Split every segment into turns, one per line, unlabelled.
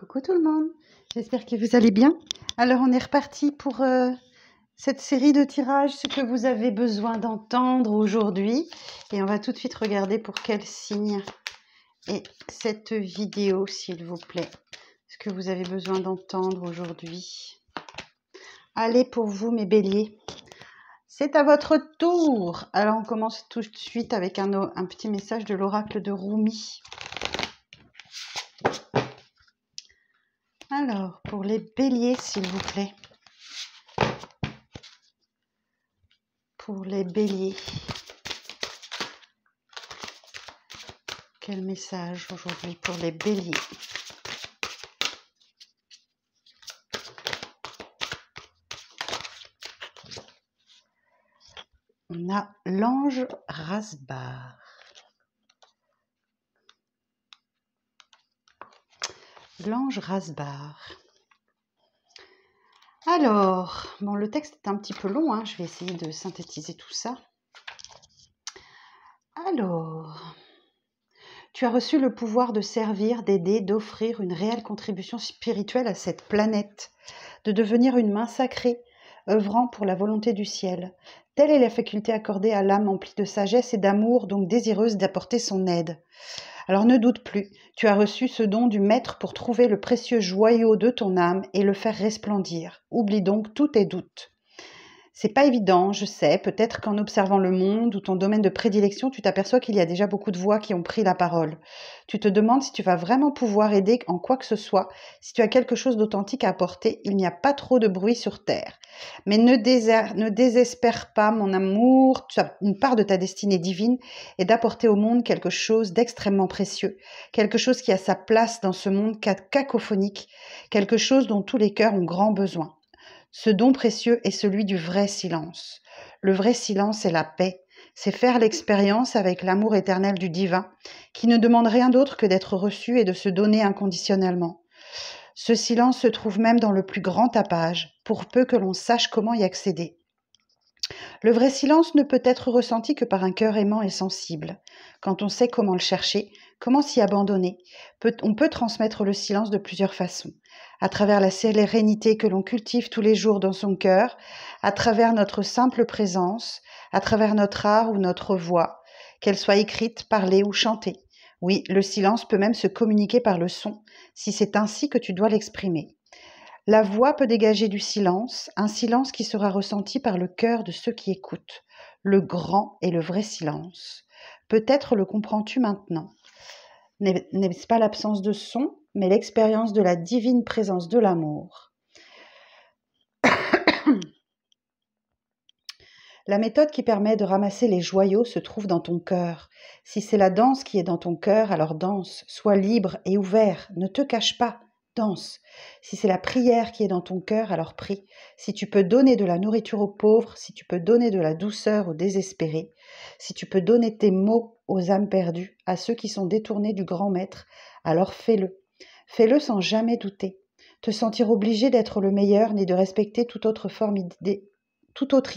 Coucou tout le monde, j'espère que vous allez bien. Alors on est reparti pour cette série de tirages, ce que vous avez besoin d'entendre aujourd'hui. Et on va tout de suite regarder pour quel signe est cette vidéo, s'il vous plaît. Ce que vous avez besoin d'entendre aujourd'hui. Allez pour vous mes béliers, c'est à votre tour. Alors on commence tout de suite avec un petit message de l'oracle de Rumi. Alors, pour les béliers, s'il vous plaît. Pour les béliers. Quel message aujourd'hui pour les béliers? On a l'ange Rasbar. L'ange Rasbar. Alors, bon, le texte est un petit peu long, hein, je vais essayer de synthétiser tout ça. Alors, tu as reçu le pouvoir de servir, d'aider, d'offrir une réelle contribution spirituelle à cette planète, de devenir une main sacrée, œuvrant pour la volonté du ciel. Telle est la faculté accordée à l'âme emplie de sagesse et d'amour, donc désireuse d'apporter son aide. Alors ne doute plus, tu as reçu ce don du Maître pour trouver le précieux joyau de ton âme et le faire resplendir. Oublie donc tous tes doutes. C'est pas évident, je sais, peut-être qu'en observant le monde ou ton domaine de prédilection, tu t'aperçois qu'il y a déjà beaucoup de voix qui ont pris la parole. Tu te demandes si tu vas vraiment pouvoir aider en quoi que ce soit, si tu as quelque chose d'authentique à apporter, il n'y a pas trop de bruit sur terre. Mais ne désespère pas, mon amour, tu as une part de ta destinée divine et d'apporter au monde quelque chose d'extrêmement précieux, quelque chose qui a sa place dans ce monde cacophonique, quelque chose dont tous les cœurs ont grand besoin. Ce don précieux est celui du vrai silence. Le vrai silence, c'est la paix. C'est faire l'expérience avec l'amour éternel du divin, qui ne demande rien d'autre que d'être reçu et de se donner inconditionnellement. Ce silence se trouve même dans le plus grand tapage, pour peu que l'on sache comment y accéder. Le vrai silence ne peut être ressenti que par un cœur aimant et sensible. Quand on sait comment le chercher, comment s'y abandonner, on peut transmettre le silence de plusieurs façons. À travers la sérénité que l'on cultive tous les jours dans son cœur, à travers notre simple présence, à travers notre art ou notre voix, qu'elle soit écrite, parlée ou chantée. Oui, le silence peut même se communiquer par le son, si c'est ainsi que tu dois l'exprimer. La voix peut dégager du silence, un silence qui sera ressenti par le cœur de ceux qui écoutent. Le grand et le vrai silence. Peut-être le comprends-tu maintenant. N'est-ce pas l'absence de son, mais l'expérience de la divine présence de l'amour. La méthode qui permet de ramasser les joyaux se trouve dans ton cœur. Si c'est la danse qui est dans ton cœur, alors danse. Sois libre et ouvert, ne te cache pas, danse. Si c'est la prière qui est dans ton cœur, alors prie. Si tu peux donner de la nourriture aux pauvres, si tu peux donner de la douceur aux désespérés, si tu peux donner tes mots aux âmes perdues, à ceux qui sont détournés du grand maître, alors fais-le. Fais-le sans jamais douter. Te sentir obligé d'être le meilleur ni de respecter toute autre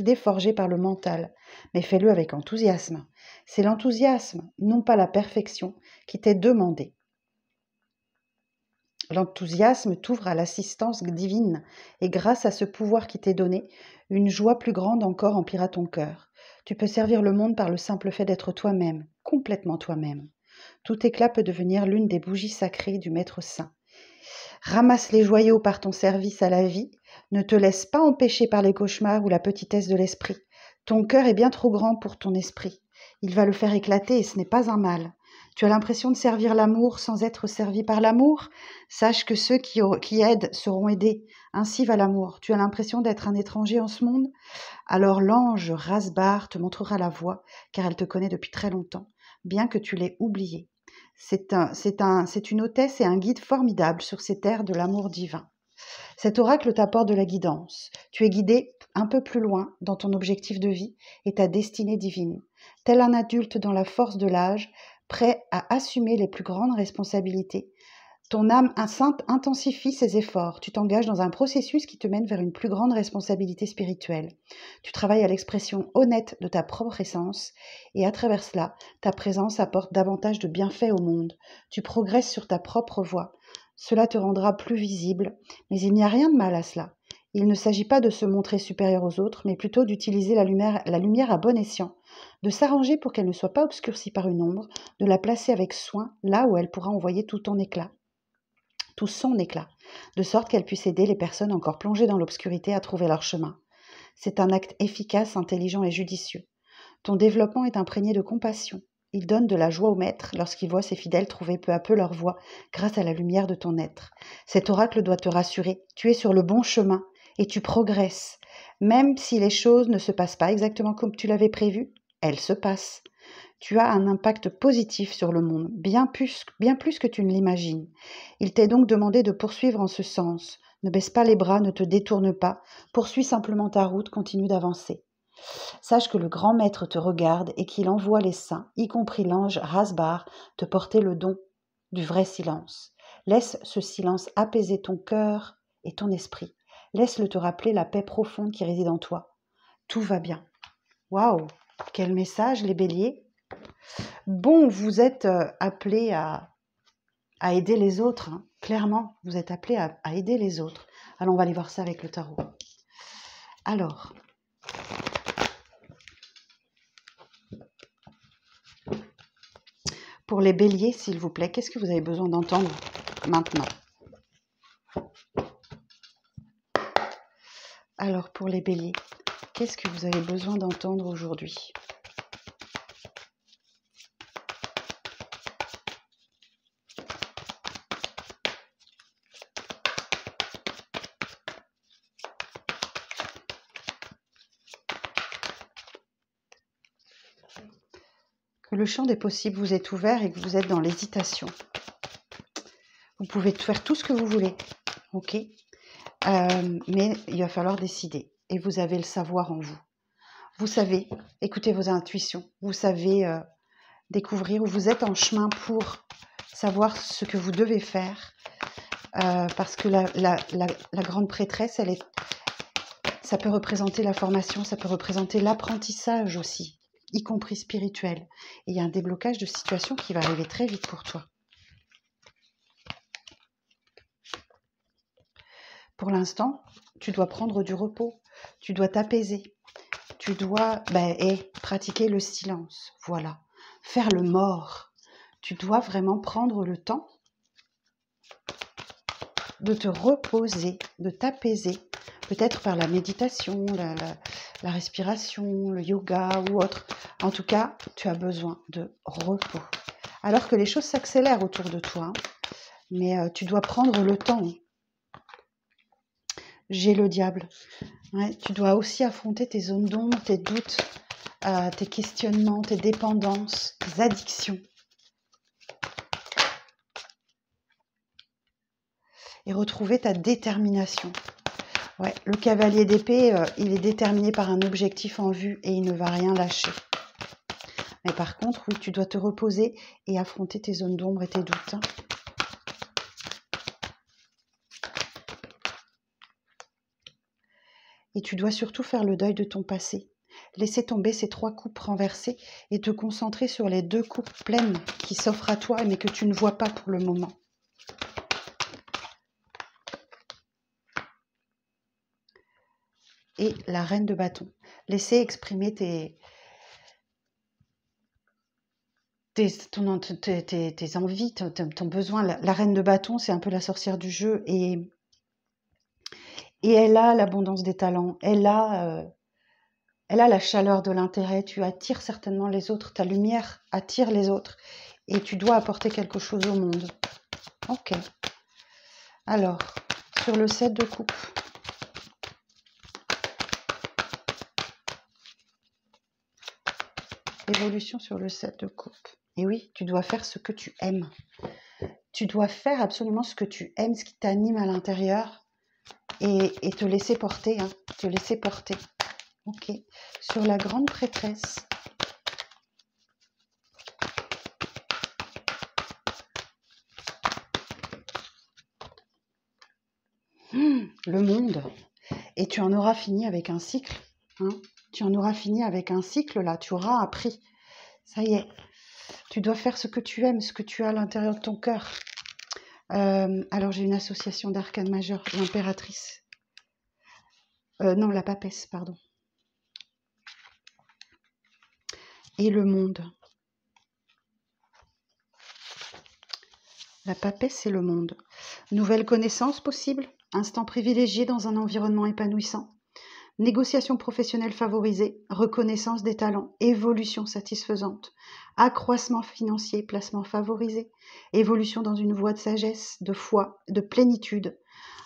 idée forgée par le mental, mais fais-le avec enthousiasme. C'est l'enthousiasme, non pas la perfection, qui t'est demandé. L'enthousiasme t'ouvre à l'assistance divine, et grâce à ce pouvoir qui t'est donné, une joie plus grande encore emplira ton cœur. Tu peux servir le monde par le simple fait d'être toi-même, complètement toi-même. Tout éclat peut devenir l'une des bougies sacrées du Maître Saint. Ramasse les joyaux par ton service à la vie, ne te laisse pas empêcher par les cauchemars ou la petitesse de l'esprit. Ton cœur est bien trop grand pour ton esprit. Il va le faire éclater et ce n'est pas un mal. Tu as l'impression de servir l'amour sans être servi par l'amour? Sache que ceux qui aident seront aidés. Ainsi va l'amour. Tu as l'impression d'être un étranger en ce monde? Alors l'ange Rasbar te montrera la voie, car elle te connaît depuis très longtemps, bien que tu l'aies oubliée. C'est une hôtesse et un guide formidable sur ces terres de l'amour divin. Cet oracle t'apporte de la guidance. Tu es guidé un peu plus loin dans ton objectif de vie et ta destinée divine. Tel un adulte dans la force de l'âge, prêt à assumer les plus grandes responsabilités. Ton âme sainte intensifie ses efforts. Tu t'engages dans un processus qui te mène vers une plus grande responsabilité spirituelle. Tu travailles à l'expression honnête de ta propre essence et à travers cela, ta présence apporte davantage de bienfaits au monde. Tu progresses sur ta propre voie. Cela te rendra plus visible, mais il n'y a rien de mal à cela. Il ne s'agit pas de se montrer supérieur aux autres, mais plutôt d'utiliser la lumière à bon escient, de s'arranger pour qu'elle ne soit pas obscurcie par une ombre, de la placer avec soin là où elle pourra envoyer tout son éclat, de sorte qu'elle puisse aider les personnes encore plongées dans l'obscurité à trouver leur chemin. C'est un acte efficace, intelligent et judicieux. Ton développement est imprégné de compassion. Il donne de la joie au maître lorsqu'il voit ses fidèles trouver peu à peu leur voie grâce à la lumière de ton être. Cet oracle doit te rassurer. Tu es sur le bon chemin et tu progresses. Même si les choses ne se passent pas exactement comme tu l'avais prévu, elles se passent. Tu as un impact positif sur le monde, bien plus que tu ne l'imagines. Il t'est donc demandé de poursuivre en ce sens. Ne baisse pas les bras, ne te détourne pas. Poursuis simplement ta route, continue d'avancer. Sache que le grand maître te regarde et qu'il envoie les saints, y compris l'ange Rasbar, te porter le don du vrai silence. Laisse ce silence apaiser ton cœur et ton esprit. Laisse-le te rappeler la paix profonde qui réside en toi. Tout va bien. Waouh! Quel message, les béliers! Bon, vous êtes appelés à aider les autres, hein. Clairement, vous êtes appelés à aider les autres. Alors, on va aller voir ça avec le tarot. Alors, pour les béliers, s'il vous plaît, qu'est-ce que vous avez besoin d'entendre maintenant? Alors, pour les béliers, qu'est-ce que vous avez besoin d'entendre aujourd'hui? Que le champ des possibles vous est ouvert et que vous êtes dans l'hésitation. Vous pouvez faire tout ce que vous voulez, ok? Mais il va falloir décider. Et vous avez le savoir en vous. Vous savez, écoutez vos intuitions. Vous savez découvrir où vous êtes en chemin pour savoir ce que vous devez faire. Parce que la grande prêtresse, ça peut représenter la formation, ça peut représenter l'apprentissage aussi, y compris spirituel. Et il y a un déblocage de situation qui va arriver très vite pour toi. Pour l'instant, tu dois prendre du repos, tu dois t'apaiser, tu dois pratiquer le silence, voilà, faire le mort. Tu dois vraiment prendre le temps de te reposer, de t'apaiser, peut-être par la méditation, la respiration, le yoga ou autre. En tout cas, tu as besoin de repos. Alors que les choses s'accélèrent autour de toi, mais tu dois prendre le temps. J'ai le diable. Ouais, tu dois aussi affronter tes zones d'ombre, tes doutes, tes questionnements, tes dépendances, tes addictions. Et retrouver ta détermination. Ouais, le cavalier d'épée, il est déterminé par un objectif en vue et il ne va rien lâcher. Mais par contre, oui, tu dois te reposer et affronter tes zones d'ombre et tes doutes. Hein. Et tu dois surtout faire le deuil de ton passé. Laisser tomber ces 3 coupes renversées et te concentrer sur les 2 coupes pleines qui s'offrent à toi mais que tu ne vois pas pour le moment. Et la reine de bâton. Laissez exprimer tes envies, ton besoin. La reine de bâton, c'est un peu la sorcière du jeu et elle a l'abondance des talents. Elle a la chaleur de l'intérêt. Tu attires certainement les autres. Ta lumière attire les autres et tu dois apporter quelque chose au monde. Ok. Alors, sur le 7 de coupe. Évolution sur le 7 de coupe. Et oui, tu dois faire ce que tu aimes. Tu dois faire absolument ce que tu aimes, ce qui t'anime à l'intérieur et te laisser porter. Hein, te laisser porter. Ok. Sur la grande prêtresse. Le monde. Et tu en auras fini avec un cycle. Hein. Tu en auras fini avec un cycle là. Tu auras appris. Ça y est. Tu dois faire ce que tu aimes, ce que tu as à l'intérieur de ton cœur. Alors, j'ai une association d'arcanes majeures, l'impératrice. Non, la papesse, pardon. Et le monde. La papesse et le monde. Nouvelle connaissance possible. Instant privilégié dans un environnement épanouissant. Négociation professionnelle favorisée, reconnaissance des talents, évolution satisfaisante, accroissement financier, placement favorisé, évolution dans une voie de sagesse, de foi, de plénitude.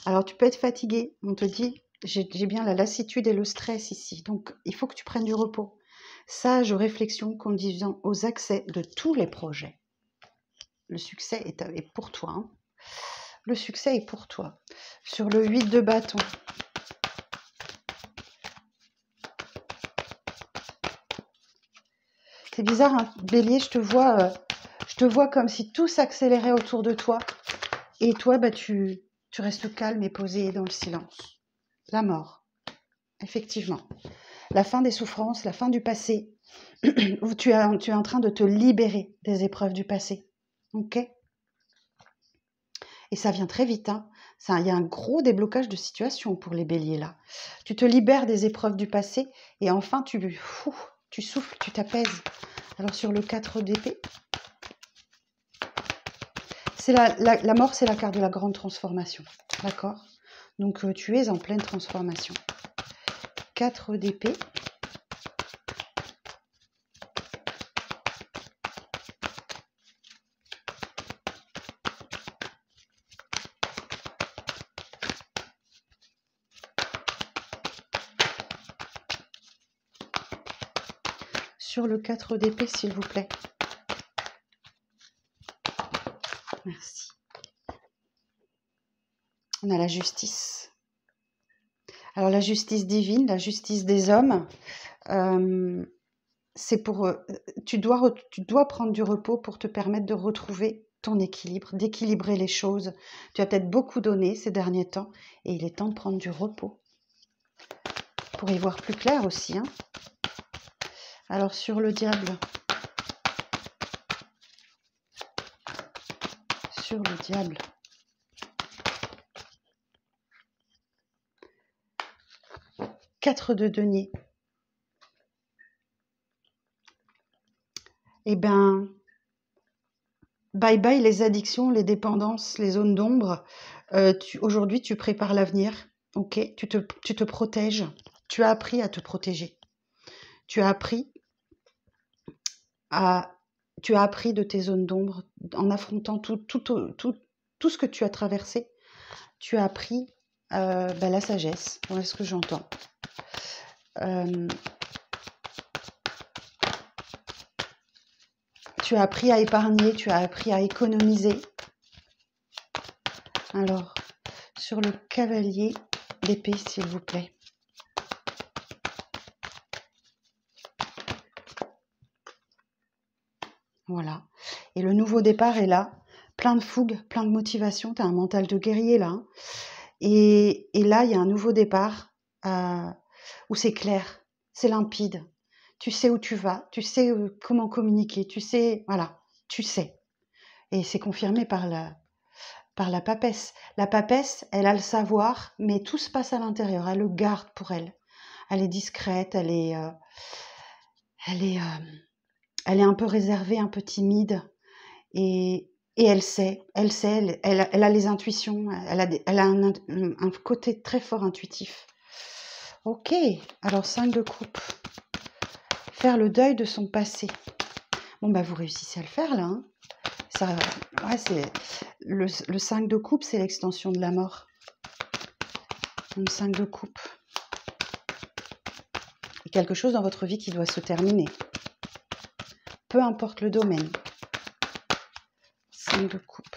Alors tu peux être fatigué, on te dit, j'ai bien la lassitude et le stress ici, donc il faut que tu prennes du repos. Sage réflexion conduisant aux accès de tous les projets. Le succès est pour toi. Hein. Le succès est pour toi. Sur le 8 de bâton, c'est bizarre, hein, Bélier, je te vois comme si tout s'accélérait autour de toi. Et toi, bah, tu restes calme et posé dans le silence. La mort, effectivement. La fin des souffrances, la fin du passé, où tu es en train de te libérer des épreuves du passé. Ok ? Et ça vient très vite. Hein. Il y a un gros déblocage de situation pour les béliers là. Tu te libères des épreuves du passé et enfin tu souffles, tu t'apaises. Alors sur le 4 d'épée, c'est la mort, c'est la carte de la grande transformation. D'accord ? Donc tu es en pleine transformation. 4 d'épée. Sur le 4 d'épée, s'il vous plaît. Merci. On a la justice. Alors la justice divine, la justice des hommes, c'est pour... tu dois prendre du repos pour te permettre de retrouver ton équilibre, d'équilibrer les choses. Tu as peut-être beaucoup donné ces derniers temps et il est temps de prendre du repos. Pour y voir plus clair aussi. Hein. Alors sur le diable. Sur le diable. Quatre de denier. Eh bien, bye bye les addictions, les dépendances, les zones d'ombre. Aujourd'hui, tu prépares l'avenir. Ok, tu te protèges. Tu as appris à te protéger. Tu as appris de tes zones d'ombre en affrontant tout ce que tu as traversé. Tu as appris la sagesse. Voilà ce que j'entends. Tu as appris à épargner, tu as appris à économiser. Alors, sur le cavalier d'épée, s'il vous plaît. Voilà. Et le nouveau départ est là. Plein de fougue, plein de motivation. Tu as un mental de guerrier là. Hein. Et là, il y a un nouveau départ où c'est clair, c'est limpide. Tu sais où tu vas, tu sais comment communiquer, tu sais, voilà, tu sais. Et c'est confirmé par la papesse. La papesse, elle a le savoir, mais tout se passe à l'intérieur. Elle le garde pour elle. Elle est discrète, elle est un peu réservée, un peu timide. Et elle sait, elle a les intuitions, elle a un côté très fort intuitif. Ok, alors 5 de coupe. Faire le deuil de son passé. Bon, bah vous réussissez à le faire là. Hein. Ça, ouais, c'est le 5 de coupe, c'est l'extension de la mort. Donc 5 de coupe. Et quelque chose dans votre vie qui doit se terminer. Peu importe le domaine. 5 de coupe.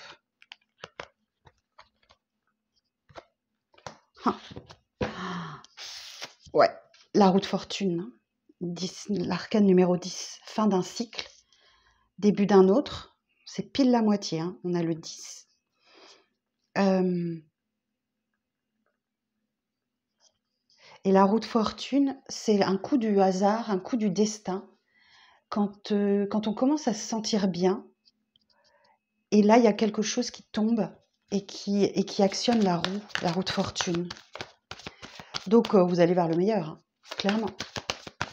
Ouais, la roue de fortune. 10, l'arcane numéro 10. Fin d'un cycle. Début d'un autre. C'est pile la moitié. Hein. On a le 10. Et la roue de fortune, c'est un coup du hasard, un coup du destin. Quand on commence à se sentir bien, et là, il y a quelque chose qui tombe, et qui actionne la roue de fortune. Donc, vous allez vers le meilleur, hein, clairement.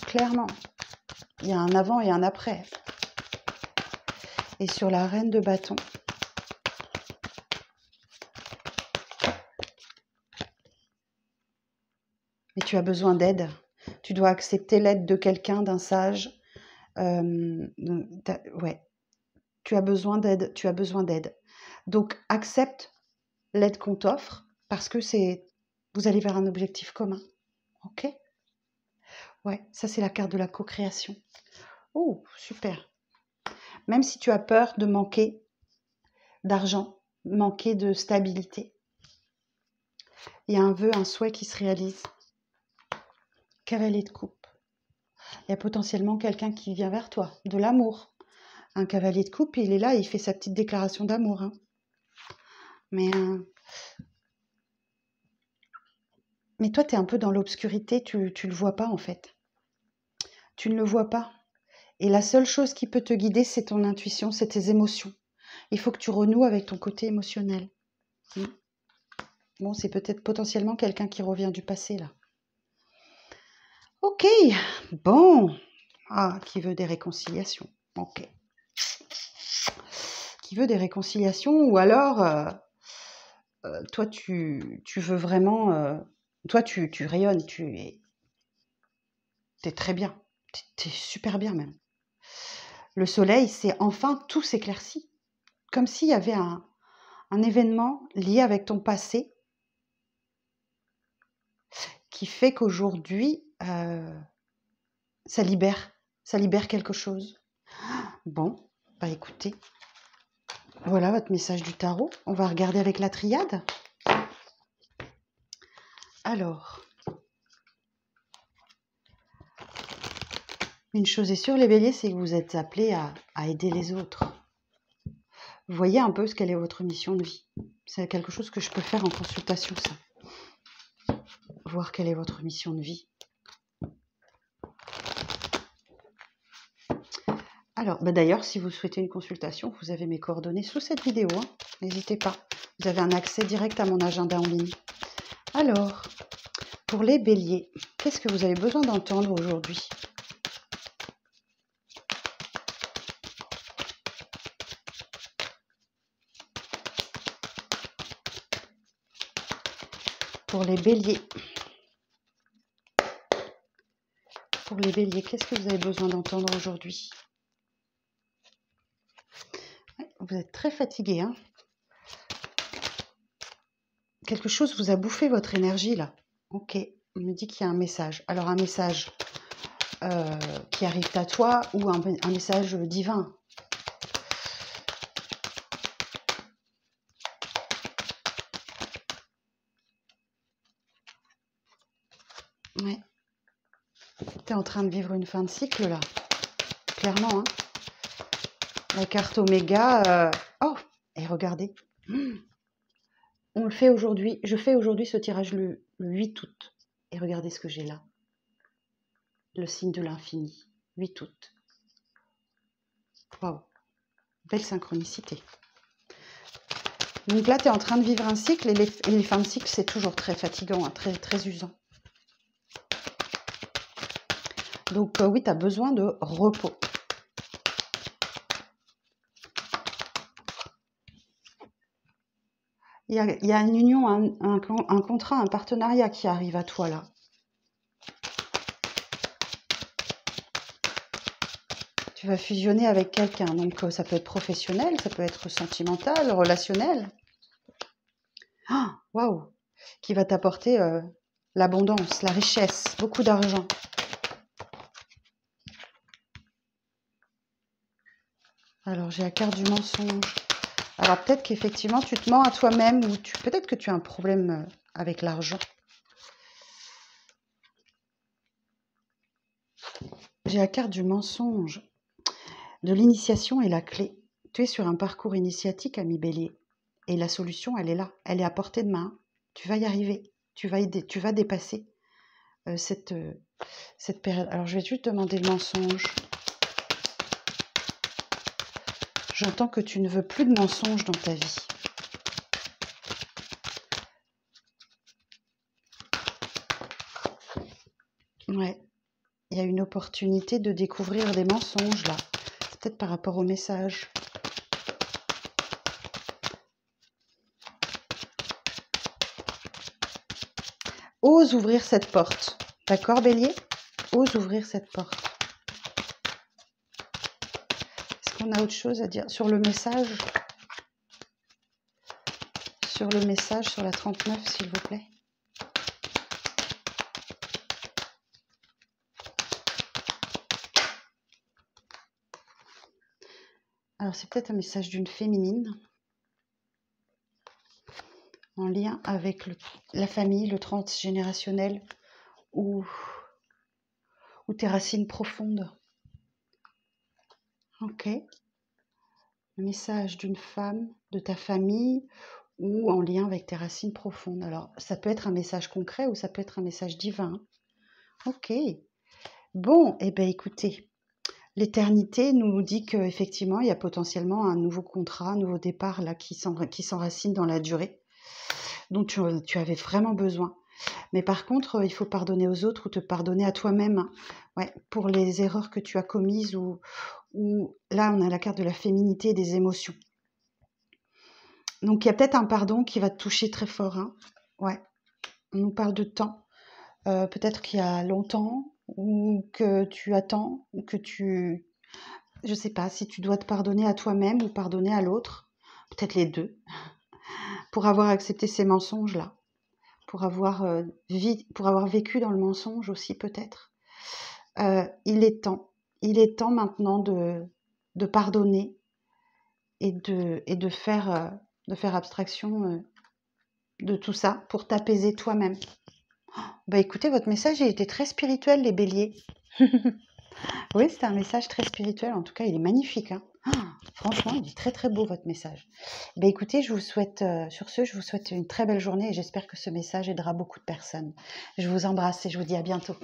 Clairement. Il y a un avant et un après. Et sur la reine de bâton, mais tu as besoin d'aide. Tu dois accepter l'aide de quelqu'un, d'un sage. Ouais, tu as besoin d'aide. Tu as besoin d'aide. Donc, accepte l'aide qu'on t'offre parce que vous allez vers un objectif commun. Ok? Ouais, ça c'est la carte de la co-création. Oh, super. Même si tu as peur de manquer d'argent, manquer de stabilité, il y a un vœu, un souhait qui se réalise. Cavalier de coupe. Il y a potentiellement quelqu'un qui vient vers toi, de l'amour. Un cavalier de coupe, il est là, il fait sa petite déclaration d'amour. Hein. Mais toi, tu es un peu dans l'obscurité, tu ne le vois pas en fait. Tu ne le vois pas. Et la seule chose qui peut te guider, c'est ton intuition, c'est tes émotions. Il faut que tu renoues avec ton côté émotionnel. Bon, c'est peut-être potentiellement quelqu'un qui revient du passé, là. Ok, bon. Ah, qui veut des réconciliations. Ok. Qui veut des réconciliations ou alors, toi, tu veux vraiment... toi, tu rayonnes, t'es très bien. T'es super bien même. Le soleil, c'est enfin tout s'éclaircit. Comme s'il y avait un événement lié avec ton passé qui fait qu'aujourd'hui, ça libère quelque chose. Bon, bah écoutez, voilà votre message du tarot. On va regarder avec la triade. Alors, une chose est sûre, les béliers, c'est que vous êtes appelés à aider les autres. Vous voyez un peu quelle est votre mission de vie. C'est quelque chose que je peux faire en consultation, ça. Voir quelle est votre mission de vie. Alors, bah d'ailleurs, si vous souhaitez une consultation, vous avez mes coordonnées sous cette vidéo. Hein. N'hésitez pas. Vous avez un accès direct à mon agenda en ligne. Alors, pour les béliers, qu'est-ce que vous avez besoin d'entendre aujourd'hui ? Pour les béliers. Pour les béliers, qu'est-ce que vous avez besoin d'entendre aujourd'hui ? Vous êtes très fatigué, hein ? Quelque chose vous a bouffé votre énergie, là. Ok, on me dit qu'il y a un message. Alors, un message qui arrive à toi ou un message divin. Ouais. Tu es en train de vivre une fin de cycle, là. Clairement, hein. La carte Oméga. Oh, et regardez. On le fait aujourd'hui. Je fais aujourd'hui ce tirage le 8 août. Et regardez ce que j'ai là. Le signe de l'infini. 8 août. Waouh. Belle synchronicité. Donc là, tu es en train de vivre un cycle. Et les fins de cycle, c'est toujours très fatigant, hein, très, très usant. Donc oui, tu as besoin de repos. Il y a une union, un contrat, un partenariat qui arrive à toi là. Tu vas fusionner avec quelqu'un. Donc ça peut être professionnel, ça peut être sentimental, relationnel. Ah, waouh! Qui va t'apporter l'abondance, la richesse, beaucoup d'argent. Alors j'ai la carte du mensonge. Alors peut-être qu'effectivement tu te mens à toi-même ou peut-être que tu as un problème avec l'argent. J'ai la carte du mensonge. De l'initiation est la clé. Tu es sur un parcours initiatique, ami Bélier. Et la solution, elle est là. Elle est à portée de main. Tu vas y arriver. Tu vas dépasser cette période. Alors je vais juste demander le mensonge. J'entends que tu ne veux plus de mensonges dans ta vie. Ouais, il y a une opportunité de découvrir des mensonges là. C'est peut-être par rapport au message. Ose ouvrir cette porte. D'accord, Bélier? Ose ouvrir cette porte. Est-ce qu'on a autre chose à dire sur le message? Sur le message, sur la 39, s'il vous plaît. Alors, c'est peut-être un message d'une féminine en lien avec la famille, le transgénérationnel ou tes racines profondes. Ok. Un message d'une femme, de ta famille ou en lien avec tes racines profondes. Alors, ça peut être un message concret ou ça peut être un message divin. Ok. Bon, eh bien écoutez, l'éternité nous dit qu'effectivement, il y a potentiellement un nouveau contrat, un nouveau départ là qui s'enracine dans la durée, dont tu avais vraiment besoin. Mais par contre, il faut pardonner aux autres ou te pardonner à toi-même. Ouais, pour les erreurs que tu as commises ou là, on a la carte de la féminité et des émotions. Donc, il y a peut-être un pardon qui va te toucher très fort. Hein. Ouais, on nous parle de temps. Peut-être qu'il y a longtemps ou que tu attends ou que tu... Je sais pas si tu dois te pardonner à toi-même ou pardonner à l'autre. Peut-être les deux. Pour avoir accepté ces mensonges-là. Pour avoir vécu dans le mensonge aussi peut-être. Il est temps maintenant de pardonner et de faire abstraction de tout ça pour t'apaiser toi-même. Bah écoutez, votre message il était très spirituel, les béliers. Oui, c'était un message très spirituel, en tout cas il est magnifique. Hein. Franchement, il est très très beau votre message. Bah écoutez, je vous souhaite une très belle journée et j'espère que ce message aidera beaucoup de personnes. Je vous embrasse et je vous dis à bientôt.